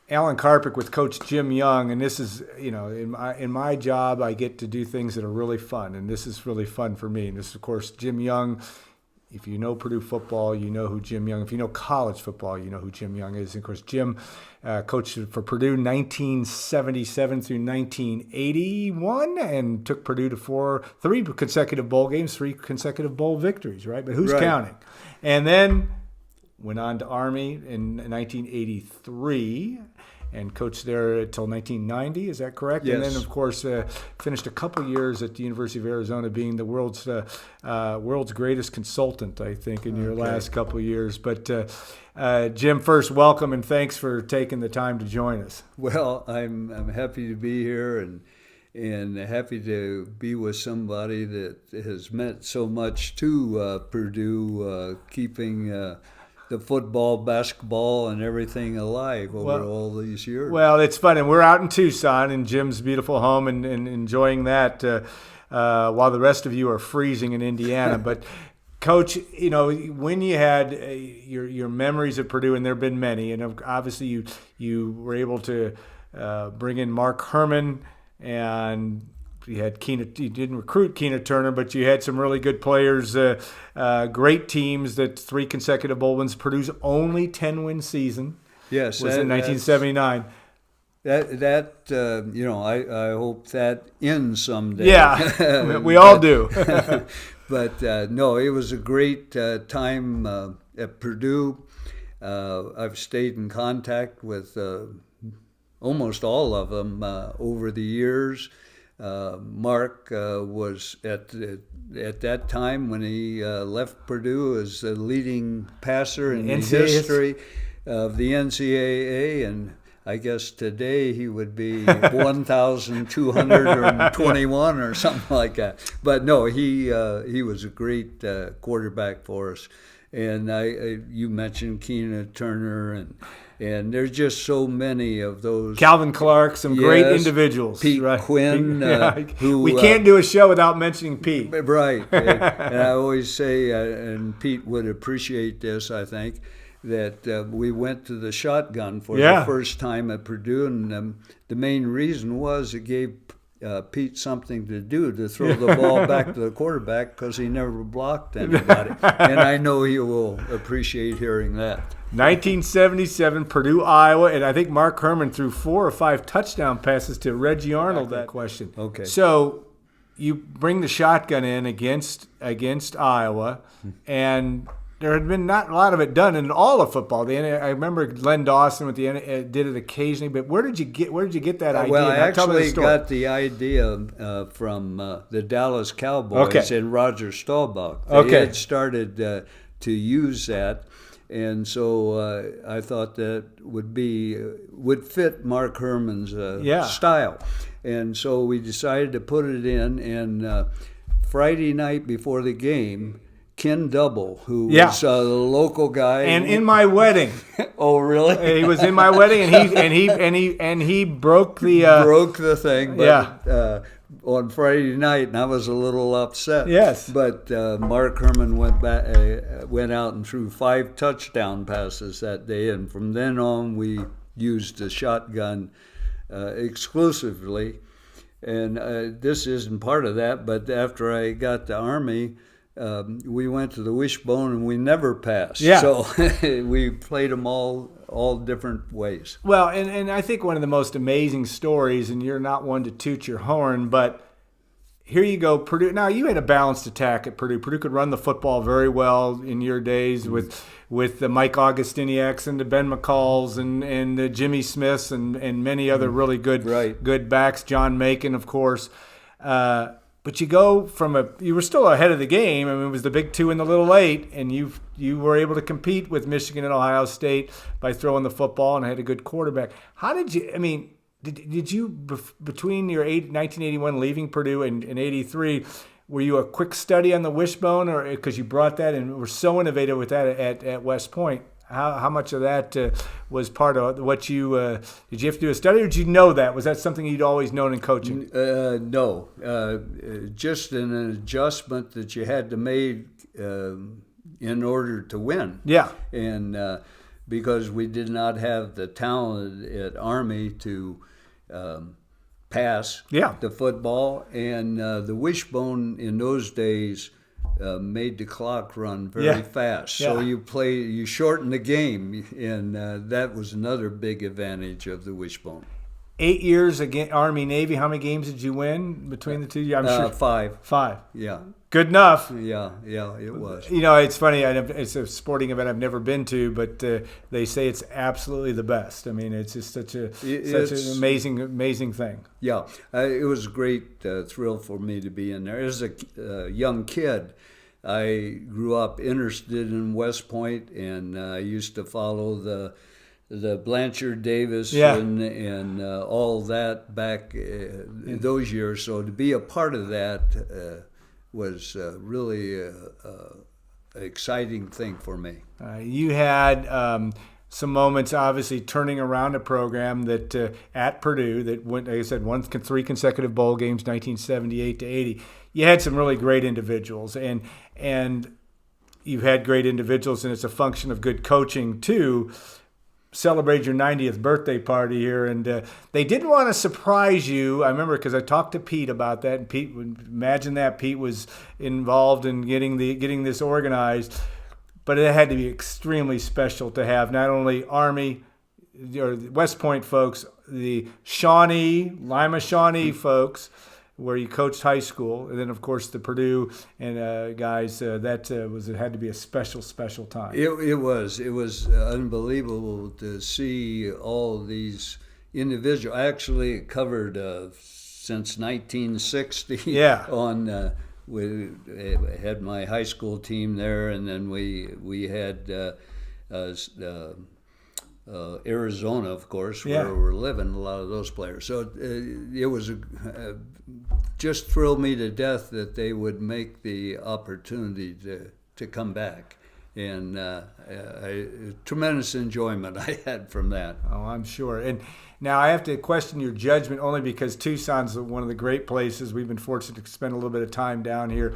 Alan Karpick with Coach Jim Young, and this is, in my job, I get to do things that are really fun, and this is really fun for me. And this, of course, Jim Young. If you know Purdue football, you know who Jim Young. If you know college football, you know who Jim Young is. And of course, Jim coached for Purdue 1977 through 1981, and took Purdue to three consecutive bowl games, 3 consecutive bowl victories. Right, but who's counting? And then went on to Army in 1983 and coached there until 1990. Is that correct? Yes. And then, of course, finished a couple years at the University of Arizona, being the world's greatest consultant, I think, in your last couple of years. But Jim, first, welcome and thanks for taking the time to join us. Well, I'm happy to be here and happy to be with somebody that has meant so much to Purdue, keeping the football, basketball, and everything alive over all these years. Well, it's fun, and we're out in Tucson in Jim's beautiful home and enjoying that while the rest of you are freezing in Indiana. But, Coach, when you had your memories of Purdue, and there have been many, and obviously you were able to bring in Mark Herman, and you didn't recruit Keena Turner, but you had some really good players, great teams, 3 consecutive bowl wins. Purdue's only 10-win season was in 1979. I hope that ends someday. Yeah, we all do. But no, it was a great time at Purdue. I've stayed in contact with almost all of them over the years. Mark was at that time when he left Purdue as the leading passer in the history of the NCAA, and I guess today he would be 1,221 or something like that. But no, he was a great quarterback for us. And you mentioned Keena Turner, and there's just so many of those. Calvin Clark, some great individuals. Pete Quinn, who we can't do a show without mentioning Pete. Right, and I always say, and Pete would appreciate this, I think, that we went to the shotgun for the first time at Purdue, and the main reason was it gave Pete something to do, to throw the ball back to the quarterback, because he never blocked anybody. And I know he will appreciate hearing that. 1977, Purdue, Iowa, and I think Mark Herman threw 4 or 5 touchdown passes to Reggie Arnold. That question. Okay. So you bring the shotgun in against Iowa, and there had been not a lot of it done in all of football. I remember Len Dawson with did it occasionally, but where did you get that idea? Well, I actually got the idea from the Dallas Cowboys and Roger Staubach. They had started to use that, and so I thought that would fit Mark Herman's style, and so we decided to put it in. And Friday night before the game, Ken Double, who was the local guy, and in my wedding. Oh, really? He was in my wedding, and he broke the thing. But, on Friday night, and I was a little upset. Yes. But Mark Herman went out and threw 5 touchdown passes that day, and from then on we used the shotgun exclusively. And this isn't part of that, but after I got to Army, we went to the wishbone and we never passed. Yeah. So we played them all different ways. Well, and I think one of the most amazing stories, and you're not one to toot your horn, but here you go, Purdue. Now, you had a balanced attack at Purdue. Purdue could run the football very well in your days with the Mike Augustiniaks and the Ben McCalls and the Jimmy Smiths and many other really good backs, John Macon, of course. But you go you were still ahead of the game. I mean, it was the big 2 and the little 8, and you were able to compete with Michigan and Ohio State by throwing the football and had a good quarterback. How did you? I mean, did you between your 1981 leaving Purdue and 83? Were you a quick study on the wishbone, or because you brought that and were so innovative with that at West Point? How much of that was part of what you did you have to do a study, or did you know that? Was that something you'd always known in coaching? No, just an adjustment that you had to make in order to win. Yeah, and because we did not have the talent at Army to pass the football, and the wishbone in those days made the clock run very fast. So you shorten the game, and that was another big advantage of the wishbone. 8 years again, Army, Navy. How many games did you win between the two? I'm sure 5. 5. Yeah. Good enough. Yeah, it was. It's funny. It's a sporting event I've never been to, but they say it's absolutely the best. I mean, it's just such an amazing thing. Yeah, it was a great thrill for me to be in there. As a young kid, I grew up interested in West Point, and I used to follow the Blanchard Davis and all that back in those years. So to be a part of that was really an exciting thing for me. You had some moments, obviously, turning around a program that at Purdue that went, like I said, won 3 consecutive bowl games, 1978 to 80. You had some really great individuals, and you've had great individuals, and it's a function of good coaching too. Celebrate your 90th birthday party here, and they didn't want to surprise you. I remember because I talked to Pete about that, and Pete, imagine that Pete was involved in getting this organized, but it had to be extremely special to have not only Army or West Point folks, the Lima Shawnee folks, where you coached high school, and then of course the Purdue and guys. It had to be a special time. It was unbelievable to see all these individuals. I actually covered since 1960. Yeah. We had my high school team there, and then we had. Arizona, of course, where we're living, a lot of those players. So it was just thrilled me to death that they would make the opportunity to come back. And tremendous enjoyment I had from that. Oh, I'm sure. And now I have to question your judgment only because Tucson's one of the great places. We've been fortunate to spend a little bit of time down here.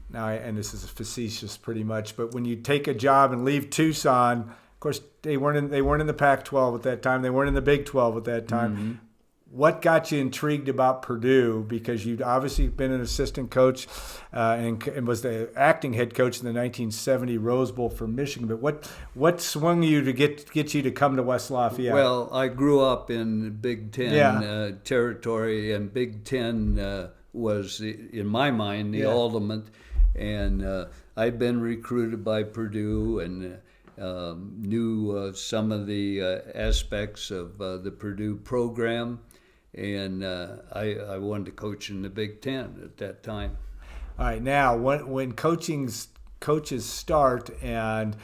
Now, and this is facetious pretty much, but when you take a job and leave Tucson, of course, they weren't in the Pac-12 at that time. They weren't in the Big 12 at that time. Mm-hmm. What got you intrigued about Purdue? Because you'd obviously been an assistant coach and was the acting head coach in the 1970 Rose Bowl for Michigan. But what swung you to get you to come to West Lafayette? Well, I grew up in Big Ten territory, and Big Ten was, in my mind, the ultimate. And I'd been recruited by Purdue and knew some of the aspects of the Purdue program, and I wanted to coach in the Big Ten at that time. All right, now when coaches start, and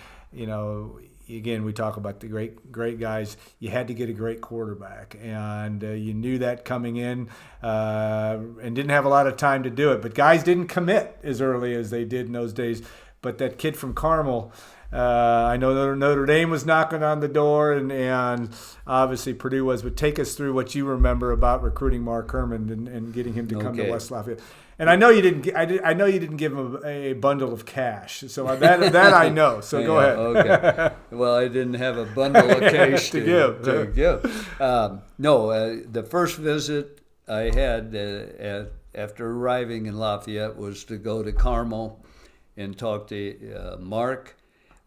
again we talk about the great guys, you had to get a great quarterback, and you knew that coming in, and didn't have a lot of time to do it. But guys didn't commit as early as they did in those days. But that kid from Carmel. I know Notre Dame was knocking on the door, and obviously Purdue was. But take us through what you remember about recruiting Mark Herman and getting him to come to West Lafayette. And I know you didn't. I know you didn't give him a bundle of cash. So that I know. So go ahead. Okay. Well, I didn't have a bundle of cash to give. No, the first visit I had after arriving in Lafayette was to go to Carmel and talk to Mark.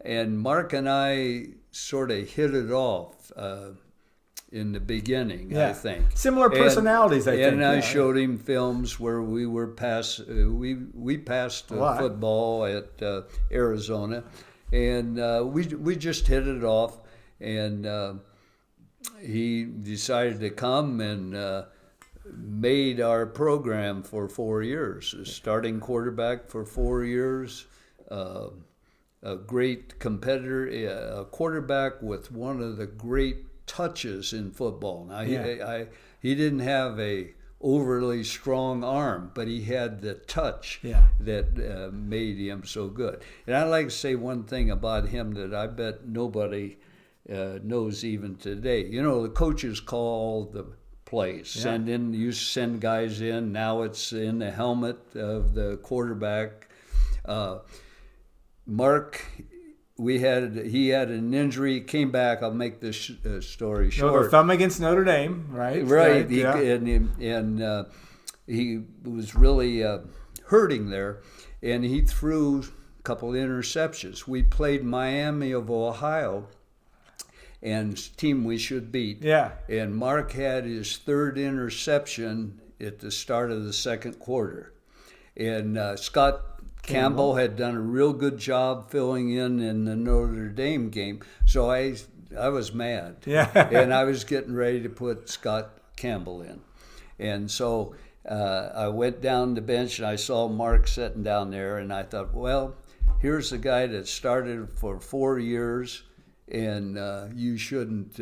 And Mark and I sort of hit it off in the beginning, I think. Similar personalities, I think. And I showed him films where we were we passed football at Arizona, and we just hit it off. And he decided to come and made our program for 4 years, starting quarterback for 4 years. A great competitor, a quarterback with one of the great touches in football. Now, he didn't have a overly strong arm, but he had the touch that made him so good. And I'd like to say one thing about him that I bet nobody knows even today. The coaches call the plays. You send guys in. Now it's in the helmet of the quarterback. Mark he had an injury, came back. I'll make this story No, short. the thumb against Notre Dame, right? Right. Yeah. And he was really hurting there, and he threw a couple of interceptions. We played Miami of Ohio, and team we should beat. Yeah. And Mark had his third interception at the start of the second quarter. And Scott Campbell had done a real good job filling in the Notre Dame game. So I was mad. Yeah. And I was getting ready to put Scott Campbell in. And so I went down the bench and I saw Mark sitting down there, and I thought, well, here's a guy that started for 4 years, and you shouldn't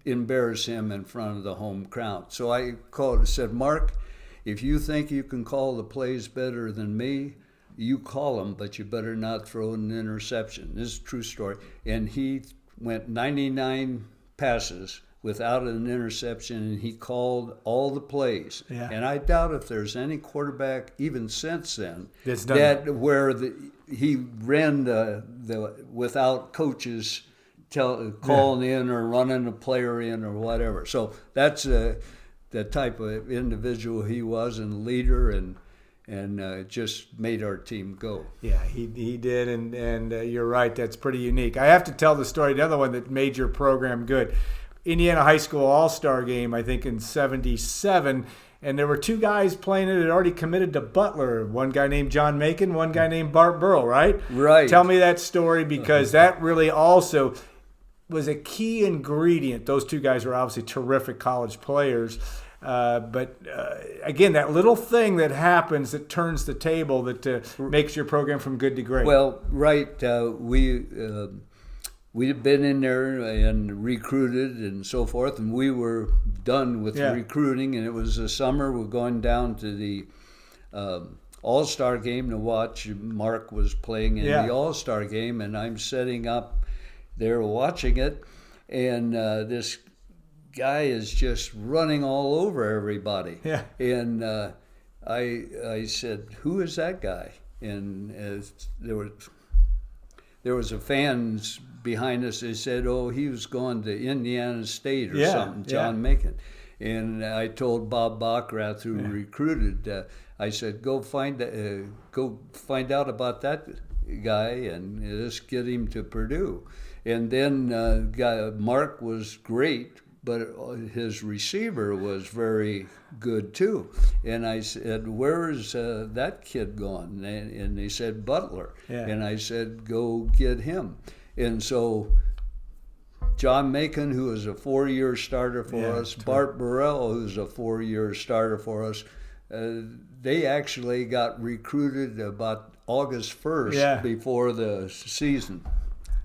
embarrass him in front of the home crowd. So I called and said, Mark, if you think you can call the plays better than me, you call them, but you better not throw an interception. This is a true story. And he went 99 passes without an interception, and he called all the plays. Yeah. And I doubt if there's any quarterback, even since then, That's done where he ran the without coaches calling in or running a player in or whatever. So that's the type of individual he was, and leader, and just made our team go. Yeah, he did, and you're right. That's pretty unique. I have to tell the story. The other one that made your program good, Indiana High School All-Star Game, I think in '77, and there were two guys playing it that had already committed to Butler. One guy named John Macon, one guy named Bart Burrell. Right. Right. Tell me that story, because that really also was a key ingredient. Those two guys were obviously terrific college players. But again, that little thing that happens that turns the table, that makes your program from good to great. Well, right. We had been in there and recruited and so forth, and we were done with recruiting, and it was the summer. We're going down to the All-Star Game to watch. Mark was playing in the All-Star Game, and I'm setting up there watching it, and this guy is just running all over everybody. Yeah. And I said, "Who is that guy?" And there was a fans behind us. They said, "Oh, he was going to Indiana State or something." John Macon. And I told Bob Backrath, who recruited, I said, "Go find out about that guy and just get him to Purdue." And then Mark was great, but his receiver was very good too. And I said, "Where is that kid gone?" And they said, "Butler." Yeah. And I said, "Go get him." And so John Macon, who was a 4-year starter for us, Bart Burrell, who's a 4-year starter for us, they actually got recruited about August 1st before the season.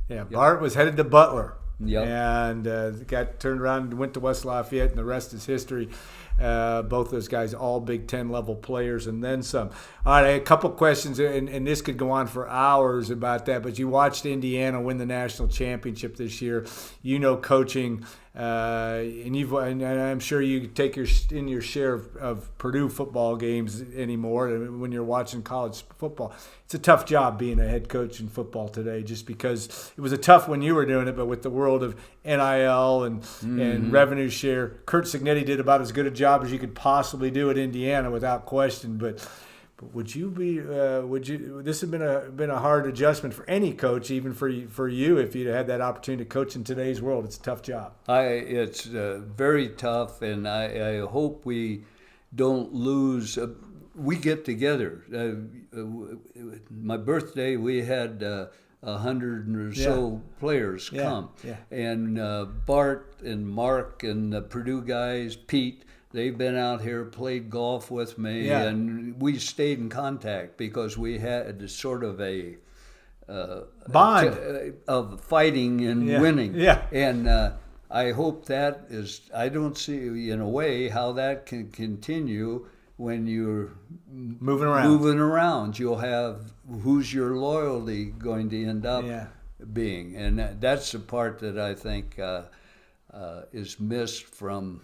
Yeah, Bart was headed to Butler. Yep. And got turned around and went to West Lafayette, and the rest is history. Both those guys, all Big Ten level players, and then some. All right, a couple questions, and this could go on for hours about that, but you watched Indiana win the national championship this year. You know coaching, and I'm sure you take your share of Purdue football games anymore when you're watching college football. It's a tough job being a head coach in football today, just because it was a tough when you were doing it, but with the world of NIL and revenue share, Curt Cignetti did about as good a job as you could possibly do at Indiana, without question. But would you this have been a hard adjustment for any coach, even for you, if you'd had that opportunity to coach in today's world? It's a tough job. It's very tough, and I hope we don't lose. We get together. My birthday, we had 100 or so players come. Yeah. And Bart and Mark and the Purdue guys, Pete, they've been out here, played golf with me, and we stayed in contact because we had sort of a bond of fighting and winning. Yeah. And I hope that is, I don't see in a way how that can continue. When you're moving around, you'll have who's your loyalty going to end up being, and that's the part that I think is missed from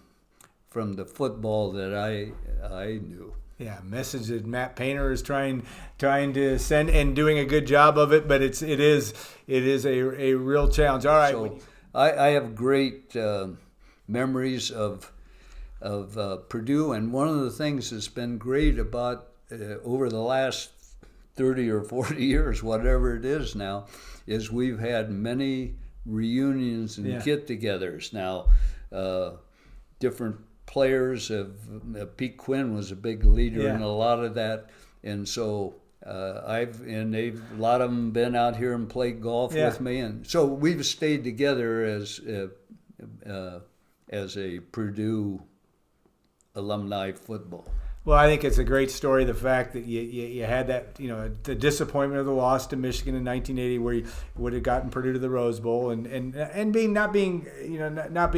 the football that I knew. Yeah, message that Matt Painter is trying to send and doing a good job of it, but it is a real challenge. All right. So I have great memories of Purdue, and one of the things that's been great about over the last 30 or 40 years, whatever it is now, is we've had many reunions and get-togethers. Now, different players have, Pete Quinn was a big leader in a lot of that, and so a lot of them been out here and played golf with me, and so we've stayed together as a Purdue alumni football. Well, I think it's a great story. The fact that you had that, the disappointment of the loss to Michigan in 1980, where you would have gotten Purdue to the Rose Bowl, and not being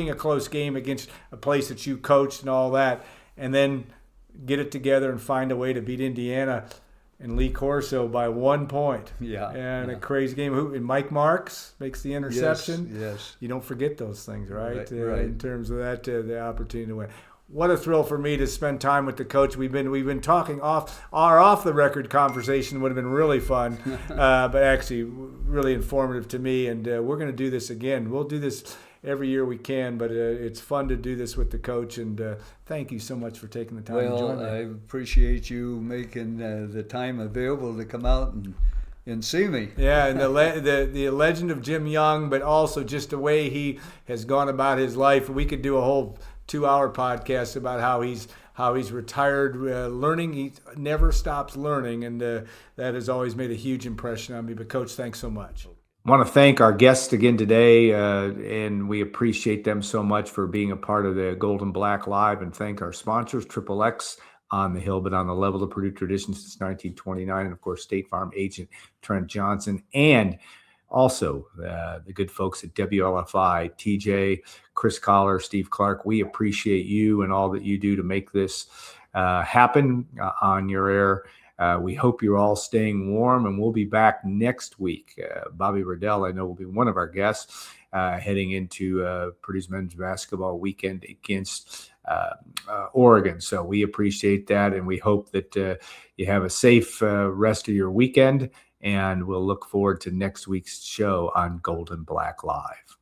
a close game against a place that you coached and all that, and then get it together and find a way to beat Indiana and Lee Corso by 1 point. A crazy game. And Mike Marks makes the interception. Yes. You don't forget those things, right? Right. In terms of that, the opportunity to win. What a thrill for me to spend time with the coach. We've been talking off the record conversation would have been really fun, but actually really informative to me. And we're going to do this again. We'll do this every year we can, but it's fun to do this with the coach. And thank you so much for taking the time to join me. I appreciate you making the time available to come out and see me. Yeah, and the legend of Jim Young, but also just the way he has gone about his life. We could do a whole 2-hour podcast about how he's retired, learning. He never stops learning, and that has always made a huge impression on me. But Coach, thanks so much. I want to thank our guests again today, and we appreciate them so much for being a part of the Golden Black Live, and thank our sponsors, Triple X on the Hill, but on the level of Purdue tradition since 1929, and of course State Farm agent Trent Johnson, and also the good folks at WLFI, TJ, Chris Collar, Steve Clark. We appreciate you and all that you do to make this happen on your air. We hope you're all staying warm, and we'll be back next week. Bobby Riddell, I know, will be one of our guests heading into Purdue's men's basketball weekend against Oregon. So we appreciate that, and we hope that you have a safe rest of your weekend, and we'll look forward to next week's show on Golden Black Live.